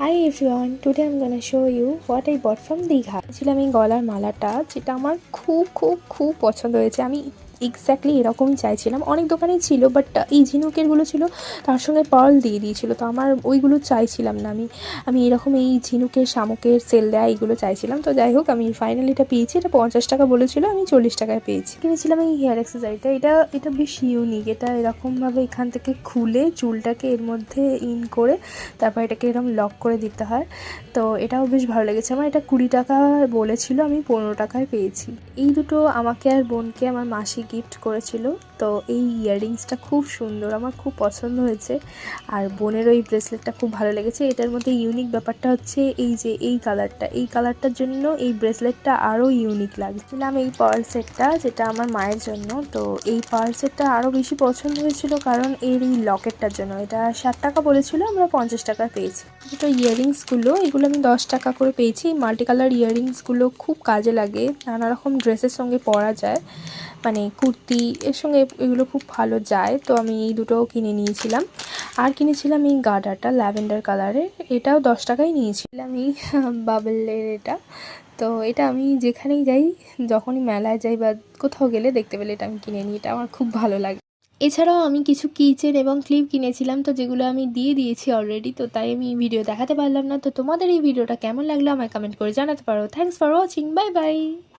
Hi everyone, today I'm gonna show you what I bought from Digha. ছিলাম এই গলার মালাটা, যেটা আমার খুব খুব খুব পছন্দ হয়েছে। আমি এক্স্যাক্টলি এরকমই চাইছিলাম। অনেক দোকানেই ছিল, বাট এই ঝিনুকেরগুলো ছিল, তার সঙ্গে পার্ল দিয়ে দিয়েছিল, তো আমার ওইগুলো চাইছিলাম না। আমি এরকম এই ঝিনুকের শামুকের সেল দেয়া এইগুলো চাইছিলাম। তো যাই হোক, আমি ফাইনালি এটা পেয়েছি। এটা 50 টাকা বলেছিল, আমি 40 টাকায় পেয়েছি। কিনেছিলাম এই হেয়ার অ্যাক্সেসরিটা। এটা বেশ ইউনিক। এটা এরকমভাবে এখান থেকে খুলে চুলটাকে এর মধ্যে ইন করে তারপর এটাকে এরকম লক করে দিতে হয়। তো এটাও বেশ ভালো লেগেছে আমার। এটা 20 টাকা বলেছিল, আমি 15 টাকায় পেয়েছি। এই দুটো আমাকে আর বোনকে আমার মাসি গিফট করেছিল। তো এই ইয়াররিংসটা খুব সুন্দর, আমার খুব পছন্দ হয়েছে। আর বোনের ওই ব্রেসলেটটা খুব ভালো লেগেছে। এটার মধ্যে ইউনিক ব্যাপারটা হচ্ছে এই যে এই কালারটার জন্য এই ব্রেসলেটটা আরও ইউনিক লাগছিলাম। এই পার্ল সেটটা, যেটা আমার মায়ের জন্য। তো এই পার্ল সেটটা আরও বেশি পছন্দ হয়েছিল কারণ এর এই লকেটটার জন্য। এটা 60 টাকা বলেছিল, আমরা 50 টাকা পেয়েছি। দুটো ইয়াররিংসগুলো, এগুলো আমি 10 টাকা করে পেয়েছি। মাল্টি কালার ইয়াররিংসগুলো খুব কাজে লাগে, নানা রকম ড্রেসের সঙ্গে পরা যায়, মানে কুর্তি এর সঙ্গে এগুলো খুব ভালো যায়। তো আমি এই দুটোও কিনে নিয়েছিলাম। আর কিনেছিলাম এই গার্ডারটা ল্যাভেন্ডার কালারের, এটাও 10 টাকাই নিয়েছিলাম। এই বাবেলের এটা। তো এটা আমি যেখানেই যাই, যখনই মেলায় যাই বা কোথাও গেলে দেখতে পেলে এটা আমি কিনে নিই। এটা আমার খুব ভালো লাগে। এছাড়াও আমি কিছু কিচেন এবং ক্লিপ কিনেছিলাম, তো যেগুলো আমি দিয়ে দিয়েছি অলরেডি, তো তাই আমি ভিডিও দেখাতে পারলাম না। তো তোমাদের এই ভিডিওটা কেমন লাগলো আমায় কমেন্ট করে জানাতে পারো। Thanks for watching, bye bye.